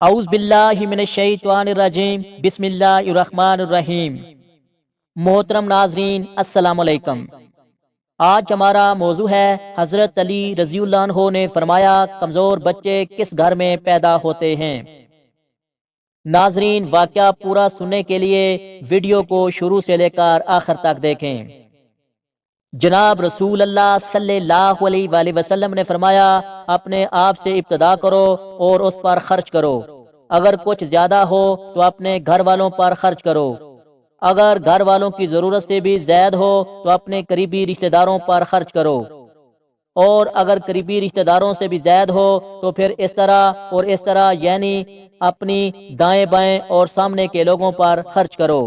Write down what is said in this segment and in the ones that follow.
اعوذ باللہ من الشیطان الرجیم، بسم اللہ الرحمن الرحیم۔ محترم ناظرین، السلام علیکم۔ آج ہمارا موضوع ہے حضرت علی رضی اللہ عنہ نے فرمایا کمزور بچے کس گھر میں پیدا ہوتے ہیں۔ ناظرین، واقعہ پورا سننے کے لیے ویڈیو کو شروع سے لے کر آخر تک دیکھیں۔ جناب رسول اللہ صلی اللہ علیہ وآلہ وسلم نے فرمایا اپنے آپ سے ابتدا کرو اور اس پر خرچ کرو۔ اگر کچھ زیادہ ہو تو اپنے گھر والوں پر خرچ کرو۔ اگر گھر والوں کی ضرورت سے بھی زائد ہو تو اپنے قریبی رشتہ داروں پر خرچ کرو، اور اگر قریبی رشتہ داروں سے بھی زائد ہو تو پھر اس طرح اور اس طرح، یعنی اپنی دائیں بائیں اور سامنے کے لوگوں پر خرچ کرو۔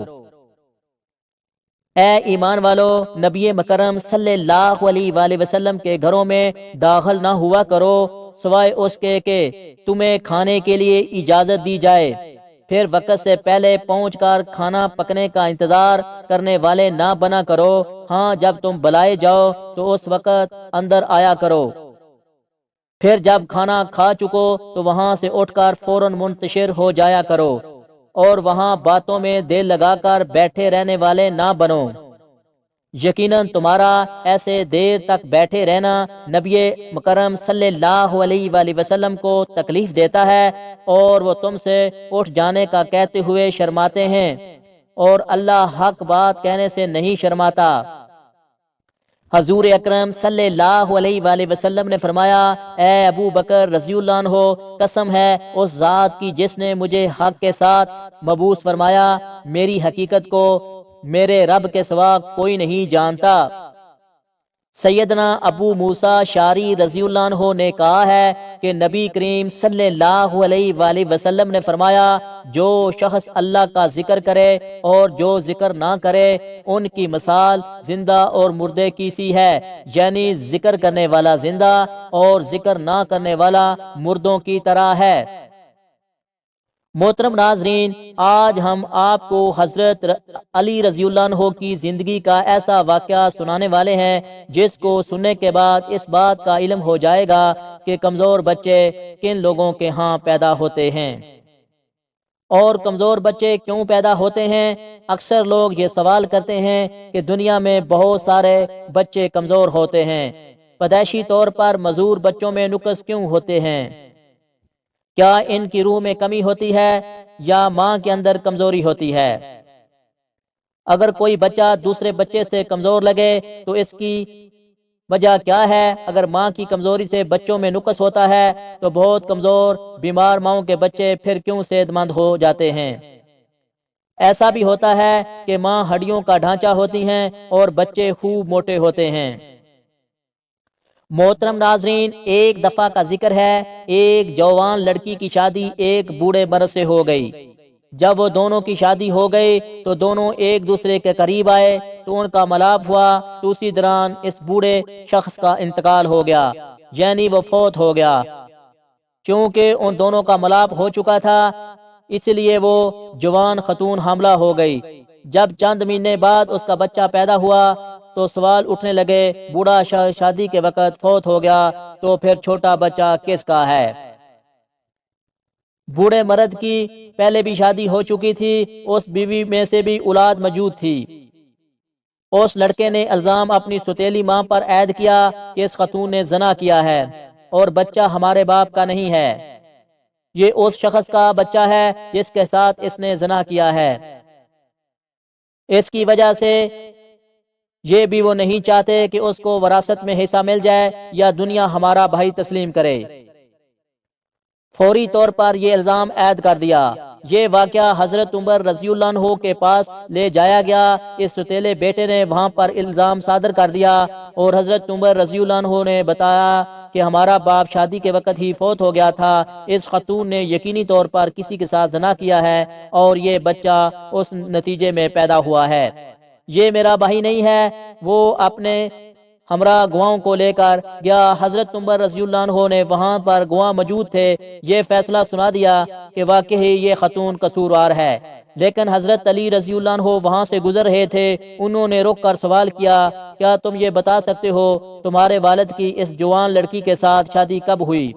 اے ایمان والو، نبی مکرم صلی اللہ علیہ وآلہ وسلم کے گھروں میں داخل نہ ہوا کرو سوائے اس کے کہ تمہیں کھانے کے لیے اجازت دی جائے۔ پھر وقت سے پہلے پہنچ کر کھانا پکنے کا انتظار کرنے والے نہ بنا کرو۔ ہاں، جب تم بلائے جاؤ تو اس وقت اندر آیا کرو۔ پھر جب کھانا کھا چکو تو وہاں سے اٹھ کر فوراً منتشر ہو جایا کرو، اور وہاں باتوں میں دل لگا کر بیٹھے رہنے والے نہ بنو۔ یقیناً تمہارا ایسے دیر تک بیٹھے رہنا نبی مکرم صلی اللہ علیہ وآلہ وسلم کو تکلیف دیتا ہے، اور وہ تم سے اٹھ جانے کا کہتے ہوئے شرماتے ہیں، اور اللہ حق بات کہنے سے نہیں شرماتا۔ حضور اکرم صلی اللہ علیہ وآلہ وسلم نے فرمایا اے ابو بکر رضی اللہ عنہ، قسم ہے اس ذات کی جس نے مجھے حق کے ساتھ مبعوث فرمایا، میری حقیقت کو میرے رب کے سوا کوئی نہیں جانتا۔ سیدنا ابو موسیٰ شعری رضی اللہ عنہ نے کہا ہے کہ نبی کریم صلی اللہ علیہ وآلہ وسلم نے فرمایا جو شخص اللہ کا ذکر کرے اور جو ذکر نہ کرے ان کی مثال زندہ اور مردے کی سی ہے، یعنی ذکر کرنے والا زندہ اور ذکر نہ کرنے والا مردوں کی طرح ہے۔ محترم ناظرین، آج ہم آپ کو حضرت علی رضی اللہ عنہ کی زندگی کا ایسا واقعہ سنانے والے ہیں جس کو سننے کے بعد اس بات کا علم ہو جائے گا کہ کمزور بچے کن لوگوں کے ہاں پیدا ہوتے ہیں اور کمزور بچے کیوں پیدا ہوتے ہیں۔ اکثر لوگ یہ سوال کرتے ہیں کہ دنیا میں بہت سارے بچے کمزور ہوتے ہیں، پیدائشی طور پر معذور بچوں میں نقص کیوں ہوتے ہیں؟ کیا ان کی روح میں کمی ہوتی ہے یا ماں کے اندر کمزوری ہوتی ہے؟ اگر کوئی بچہ دوسرے بچے سے کمزور لگے تو اس کی وجہ کیا ہے؟ اگر ماں کی کمزوری سے بچوں میں نقص ہوتا ہے تو بہت کمزور بیمار ماؤں کے بچے پھر کیوں صحت مند ہو جاتے ہیں؟ ایسا بھی ہوتا ہے کہ ماں ہڈیوں کا ڈھانچہ ہوتی ہیں اور بچے خوب موٹے ہوتے ہیں۔ محترم ناظرین، ایک دفعہ کا ذکر ہے، ایک جوان لڑکی کی شادی ایک بوڑھے مرد سے ہو گئی۔ جب وہ دونوں کی شادی ہو گئی تو دونوں ایک دوسرے کے قریب آئے تو ان کا ملاپ ہوا، تو اسی دوران اس بوڑھے شخص کا انتقال ہو گیا، یعنی وہ فوت ہو گیا۔ کیونکہ ان دونوں کا ملاپ ہو چکا تھا اس لیے وہ جوان خاتون حاملہ ہو گئی۔ جب چند مہینے بعد اس کا بچہ پیدا ہوا تو سوال اٹھنے لگے بوڑھا شادی کے وقت فوت ہو گیا تو پھر چھوٹا بچہ کس کا ہے؟ بوڑھے مرد کی پہلے بھی شادی ہو چکی تھی، اس بیوی میں سے بھی اولاد موجود تھی۔ اس لڑکے نے الزام اپنی سوتیلی ماں پر عائد کیا کہ اس خاتون نے زنا کیا ہے اور بچہ ہمارے باپ کا نہیں ہے، یہ اس شخص کا بچہ ہے جس کے ساتھ اس نے زنا کیا ہے۔ اس کی وجہ سے یہ بھی وہ نہیں چاہتے کہ اس کو وراثت میں حصہ مل جائے یا دنیا ہمارا بھائی تسلیم کرے۔ فوری طور پر یہ الزام عائد کر دیا۔ یہ واقعہ حضرت عمر رضی اللہ عنہ کے پاس لے جایا گیا۔ اس سوتیلے بیٹے نے وہاں پر الزام صادر کر دیا اور حضرت عمر رضی اللہ عنہ نے بتایا کہ ہمارا باپ شادی کے وقت ہی فوت ہو گیا تھا، اس خاتون نے یقینی طور پر کسی کے ساتھ زنا کیا ہے اور یہ بچہ اس نتیجے میں پیدا ہوا ہے، یہ میرا بھائی نہیں ہے۔ وہ اپنے ہمراہ گواہوں کو لے کر گیا۔ حضرت عمر رضی اللہ عنہ نے وہاں پر گواہ موجود تھے، یہ فیصلہ سنا دیا کہ واقعی یہ خاتون قصوروار ہے۔ لیکن حضرت علی رضی اللہ عنہ وہاں سے گزر رہے تھے، انہوں نے رک کر سوال کیا کیا تم یہ بتا سکتے ہو تمہارے والد کی اس جوان لڑکی کے ساتھ شادی کب ہوئی؟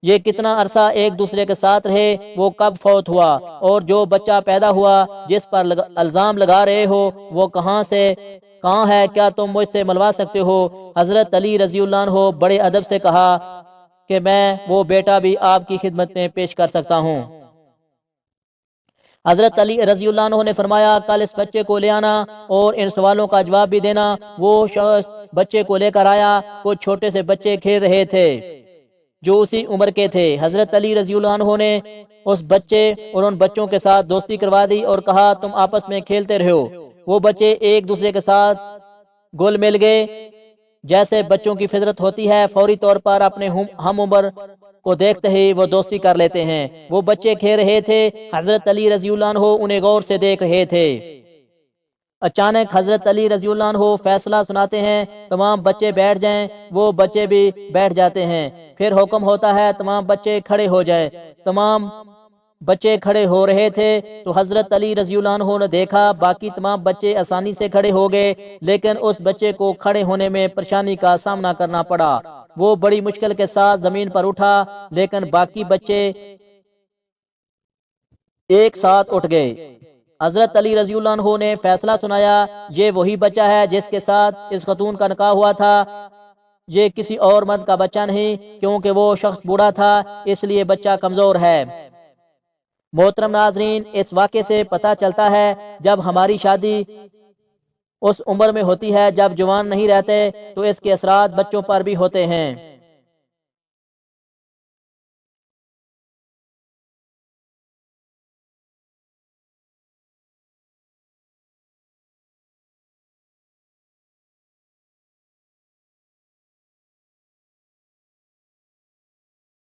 یہ کتنا عرصہ ایک دوسرے کے ساتھ رہے، وہ کب فوت ہوا، اور جو بچہ پیدا ہوا جس پر الزام لگا رہے ہو وہ کہاں ہے، کیا تم مجھ سے ملوا سکتے ہو؟ حضرت علی رضی اللہ عنہ بڑے ادب سے کہا کہ میں وہ بیٹا بھی آپ کی خدمت میں پیش کر سکتا ہوں۔ حضرت علی رضی اللہ عنہ نے فرمایا کل اس بچے کو لے آنا اور ان سوالوں کا جواب بھی دینا۔ وہ شخص بچے کو لے کر آیا، کچھ چھوٹے سے بچے کھیل رہے تھے جو اسی عمر کے تھے۔ حضرت علی رضی اللہ عنہ نے اس بچے اور ان بچوں کے ساتھ دوستی کروا دی اور کہا تم آپس میں کھیلتے رہو۔ وہ بچے ایک دوسرے کے ساتھ گل مل گئے، جیسے بچوں کی فطرت ہوتی ہے، فوری طور پر اپنے ہم عمر کو دیکھتے ہی وہ دوستی کر لیتے ہیں۔ وہ بچے کھیل رہے تھے، حضرت علی رضی اللہ عنہ انہیں غور سے دیکھ رہے تھے۔ اچانک حضرت علی رضی اللہ عنہ فیصلہ سناتے ہیں تمام بچے بیٹھ جائیں، وہ بچے بھی بیٹھ جاتے ہیں۔ پھر حکم ہوتا ہے تمام بچے کھڑے ہو جائیں۔ تمام بچے کھڑے ہو رہے تھے تو حضرت علی رضی اللہ عنہ نے دیکھا باقی تمام بچے آسانی سے کھڑے ہو گئے، لیکن اس بچے کو کھڑے ہونے میں پریشانی کا سامنا کرنا پڑا۔ وہ بڑی مشکل کے ساتھ زمین پر اٹھا، لیکن باقی بچے ایک ساتھ اٹھ گئے۔ حضرت علی رضی اللہ عنہ نے فیصلہ سنایا یہ وہی بچہ ہے جس کے ساتھ اس خاتون کا نکاح ہوا تھا، یہ کسی اور مرد کا بچہ نہیں، کیونکہ وہ شخص بوڑھا تھا اس لیے بچہ کمزور ہے۔ محترم ناظرین، اس واقعے سے پتہ چلتا ہے جب ہماری شادی اس عمر میں ہوتی ہے جب جوان نہیں رہتے تو اس کے اثرات بچوں پر بھی ہوتے ہیں۔